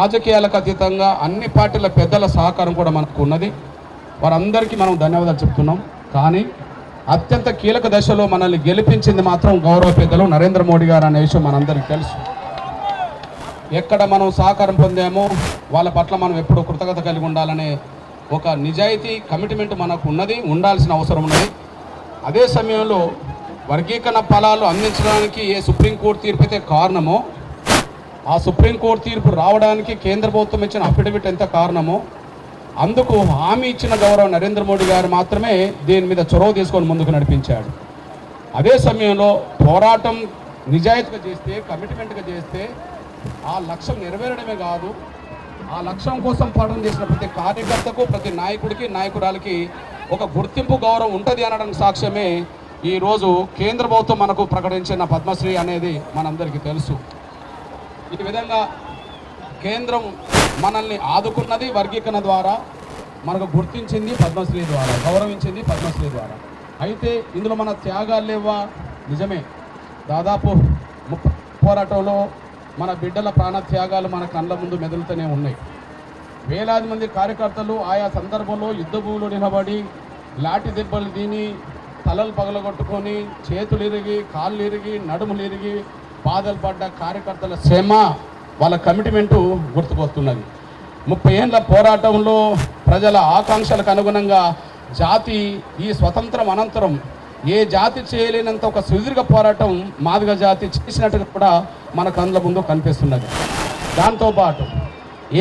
రాజకీయాలకు అతీతంగా అన్ని పార్టీల పెద్దల సహకారం కూడా మనకు ఉన్నది. వారందరికీ మనం ధన్యవాదాలు చెప్తున్నాం. కానీ అత్యంత కీలక దశలో మనల్ని గెలిపించింది మాత్రం గౌరవ పెద్దలు నరేంద్ర మోడీ గారు అనే విషయం మనందరికీ తెలుసు. ఎక్కడ మనం సహకారం పొందామో వాళ్ళ పట్ల మనం ఎప్పుడూ కృతజ్ఞత కలిగి ఉండాలనే ఒక నిజాయితీ కమిట్మెంట్ మనకు ఉన్నది, ఉండాల్సిన అవసరం ఉన్నది. అదే సమయంలో వర్గీకరణ ఫలాలు అందించడానికి ఏ సుప్రీంకోర్టు తీర్పు అయితే కారణమో, ఆ సుప్రీంకోర్టు తీర్పు రావడానికి కేంద్ర ప్రభుత్వం ఇచ్చిన అఫిడవిట్ ఎంత కారణమో, అందుకు హామీ ఇచ్చిన గౌరవ నరేంద్ర మోడీ గారు మాత్రమే దీని మీద చొరవ తీసుకొని ముందుకు నడిపించాడు. అదే సమయంలో పోరాటం నిజాయితీగా చేస్తే, కమిట్మెంట్గా చేస్తే ఆ లక్ష్యం నెరవేరడమే కాదు, ఆ లక్ష్యం కోసం పోరాటం చేసిన ప్రతి కార్యకర్తకు, ప్రతి నాయకుడికి, నాయకురాలకి ఒక గుర్తింపు, గౌరవం ఉంటుంది అనడానికి సాక్ష్యమే ఈరోజు కేంద్ర ప్రభుత్వం మనకు ప్రకటించిన పద్మశ్రీ అనేది మనందరికీ తెలుసు. ఈ విధంగా కేంద్రం మనల్ని ఆదుకున్నది వర్గీకరణ ద్వారా, మనకు గుర్తించింది పద్మశ్రీ ద్వారా, గౌరవించింది పద్మశ్రీ ద్వారా. అయితే ఇందులో మన త్యాగాలు లేవా? నిజమే. దాదాపు పోరాటంలో మన బిడ్డల ప్రాణ త్యాగాలు మన కళ్ళ ముందు మెదులుతూనే ఉన్నాయి. వేలాది మంది కార్యకర్తలు ఆయా సందర్భంలో యుద్ధ భూమిలో నిలబడి లాఠీ దెబ్బలు తిని, తలలు పగలగొట్టుకొని, చేతులు ఇరిగి, కాళ్ళు ఇరిగి, నడుములు ఇరిగి బాధలు పడ్డ కార్యకర్తల శ్రమ, వాళ్ళ కమిట్మెంటు గుర్తుకొస్తున్నది. 30 ఏళ్ల పోరాటంలో ప్రజల ఆకాంక్షలకు అనుగుణంగా జాతి ఈ స్వతంత్రం అనంతరం ఏ జాతి చేయలేనంత ఒక సుదీర్ఘ పోరాటం మాదిగ జాతి చేసినట్టుగా కూడా మన కళ్ళ ముందు కనిపిస్తున్నది. దాంతోపాటు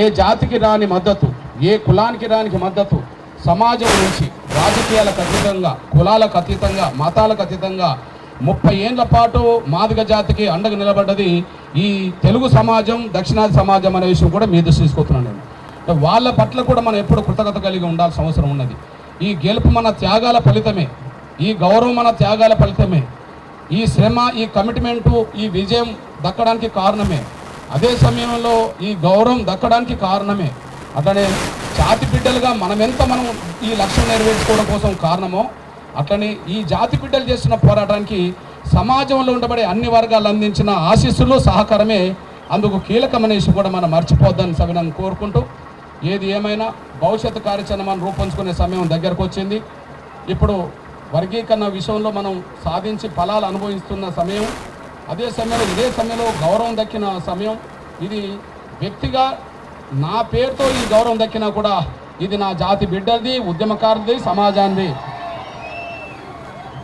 ఏ జాతికి రాని మద్దతు, ఏ కులానికి రానికి మద్దతు సమాజం నుంచి రాజకీయాలకు అతీతంగా, కులాలకు అతీతంగా, మతాలకు అతీతంగా 30 ఏళ్ల పాటు మాదిగ జాతికి అండగా నిలబడ్డది ఈ తెలుగు సమాజం, దక్షిణాది సమాజం అనే విషయం కూడా మీ దృష్టి తీసుకొస్తున్నాను నేను. వాళ్ళ పట్ల కూడా మనం ఎప్పుడు కృతజ్ఞత కలిగి ఉండాల్సిన అవసరం ఉన్నది. ఈ గెలుపు మన త్యాగాల ఫలితమే, ఈ గౌరవం మన త్యాగాల ఫలితమే, ఈ శ్రమ, ఈ కమిట్మెంటు, ఈ విజయం దక్కడానికి కారణమే. అదే సమయంలో ఈ గౌరవం దక్కడానికి కారణమే. అట్లనే జాతి బిడ్డలుగా మనం ఈ లక్ష్యం నెరవేర్చుకోవడం కోసం కారణమో, అట్లనే ఈ జాతి బిడ్డలు చేస్తున్న పోరాటానికి సమాజంలో ఉండబడే అన్ని వర్గాలు అందించిన ఆశీస్సులు, సహకారమే అందుకు కీలకమనేసి కూడా మనం మర్చిపోద్దని సవినంగా కోరుకుంటూ, ఏది ఏమైనా భవిష్యత్తు కార్యాచరణ మనం రూపొందుకునే సమయం దగ్గరకు వచ్చింది. ఇప్పుడు వర్గీకరణ విషయంలో మనం సాధించి ఫలాలు అనుభవిస్తున్న సమయం, అదే సమయంలో ఇదే సమయంలో గౌరవం దక్కిన సమయం. ఇది వ్యక్తిగా నా పేరుతో ఈ గౌరవం దక్కినా కూడా ఇది నా జాతి బిడ్డలది, ఉద్యమకారులది, సమాజానిది,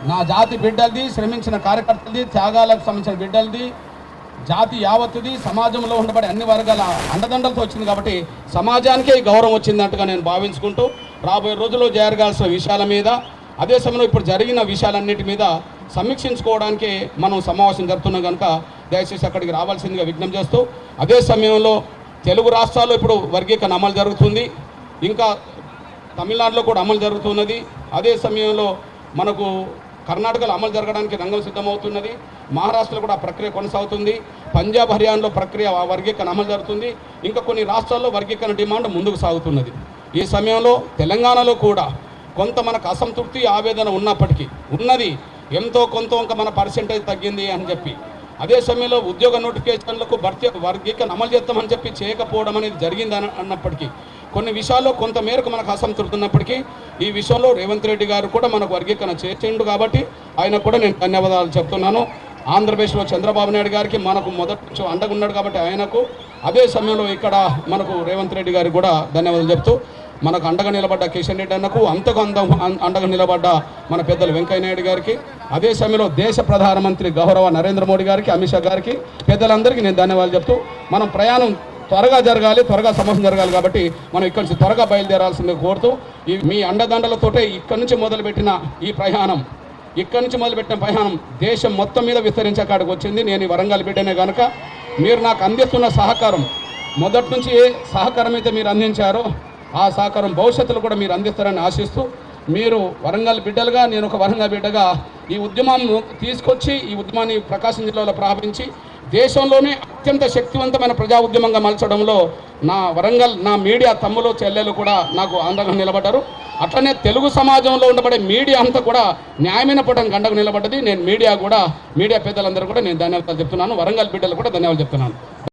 నా జాతి బిడ్డలది, శ్రమించిన కార్యకర్తలది, త్యాగాలకు సంబంధించిన బిడ్డలది, జాతి యావత్తుది, సమాజంలో ఉండబడే అన్ని వర్గాల అండదండలతో వచ్చింది. కాబట్టి సమాజానికే ఈ గౌరవం వచ్చిందంటగా నేను భావించుకుంటూ, రాబోయే రోజుల్లో జరగాల్సిన విషయాల మీద, అదే సమయంలో ఇప్పుడు జరిగిన విషయాలన్నిటి మీద సమీక్షించుకోవడానికి మనం సమావేశం జరుపుతున్నాం కనుక దయచేసి అక్కడికి రావాల్సిందిగా విజ్ఞప్తి చేస్తూ, అదే సమయంలో తెలుగు రాష్ట్రాల్లో ఇప్పుడు వర్గీకరణ అమలు జరుగుతుంది, ఇంకా తమిళనాడులో కూడా అమలు జరుగుతున్నది. అదే సమయంలో మనకు కర్ణాటకలో అమలు జరగడానికి రంగం సిద్ధమవుతున్నది. మహారాష్ట్రలో కూడా ప్రక్రియ కొనసాగుతుంది. పంజాబ్, హర్యానాలో ప్రక్రియ వర్గీకరణ అమలు జరుగుతుంది. ఇంకా కొన్ని రాష్ట్రాల్లో వర్గీకరణ డిమాండ్ ముందుకు సాగుతున్నది. ఈ సమయంలో తెలంగాణలో కూడా కొంత మనకు అసంతృప్తి, ఆవేదన ఉన్నప్పటికీ ఉన్నది, ఎంతో కొంత ఇంకా మన పర్సెంటేజ్ తగ్గింది అని చెప్పి. అదే సమయంలో ఉద్యోగ నోటిఫికేషన్లకు భర్తీ వర్గీకరణ అమలు చేస్తామని చెప్పి చేయకపోవడం అనేది జరిగింది అన్నప్పటికీ, కొన్ని విషయాల్లో కొంత మేరకు మనకు అసంతృప్తి ఉన్నప్పటికీ ఈ విషయంలో రేవంత్ రెడ్డి గారు కూడా మనకు వర్గీకరణ చేసిండు కాబట్టి ఆయన కూడా నేను ధన్యవాదాలు చెప్తున్నాను. ఆంధ్రప్రదేశ్లో చంద్రబాబు నాయుడు గారికి మనకు మొదటి నుంచి అండగా ఉన్నాడు కాబట్టి ఆయనకు, అదే సమయంలో ఇక్కడ మనకు రేవంత్ రెడ్డి గారికి కూడా ధన్యవాదాలు చెప్తూ, మనకు అండగా నిలబడ్డ కిషన్ రెడ్డి అన్నకు, అంతకు అండగా నిలబడ్డ మన పెద్దలు వెంకయ్య నాయుడు గారికి, అదే సమయంలో దేశ ప్రధానమంత్రి గౌరవ నరేంద్ర మోడీ గారికి, అమిత్ షా గారికి, పెద్దలందరికీ నేను ధన్యవాదాలు చెప్తూ, మనం ప్రయాణం త్వరగా జరగాలి, త్వరగా సమస్య జరగాలి కాబట్టి మనం ఇక్కడి నుంచి త్వరగా బయలుదేరాల్సిందిగా కోరుతూ, మీ అండదండలతోటే ఇక్కడి నుంచి మొదలుపెట్టిన ఈ ప్రయాణం, దేశం మొత్తం మీద విస్తరించే కాడికి వచ్చింది. నేను ఈ వరంగల్ బిడ్డనే కనుక మీరు నాకు అందిస్తున్న సహకారం, మొదటి నుంచి ఏ సహకారం అయితే మీరు అందించారో ఆ సహకారం భవిష్యత్తులో కూడా మీరు అందిస్తారని ఆశిస్తూ, మీరు వరంగల్ బిడ్డలుగా, నేను ఒక వరంగల్ బిడ్డగా ఈ ఉద్యమాన్ని తీసుకొచ్చి ఈ ఉద్యమాన్ని ప్రకాశం జిల్లాలో ప్రారంభించి దేశంలోనే అత్యంత శక్తివంతమైన ప్రజా ఉద్యమంగా మలచడంలో నా వరంగల్, నా మీడియా తమ్ములు చెల్లెలు కూడా నాకు అండగా నిలబడ్డారు. అట్లనే తెలుగు సమాజంలో ఉండబడే మీడియా అంతా కూడా న్యాయమైన పడడానికి అండగా నిలబడ్డది. నేను మీడియా పెద్దలందరూ కూడా నేను ధన్యవాదాలు చెప్తున్నాను. వరంగల్ బిడ్డలు కూడా ధన్యవాదాలు చెప్తున్నాను.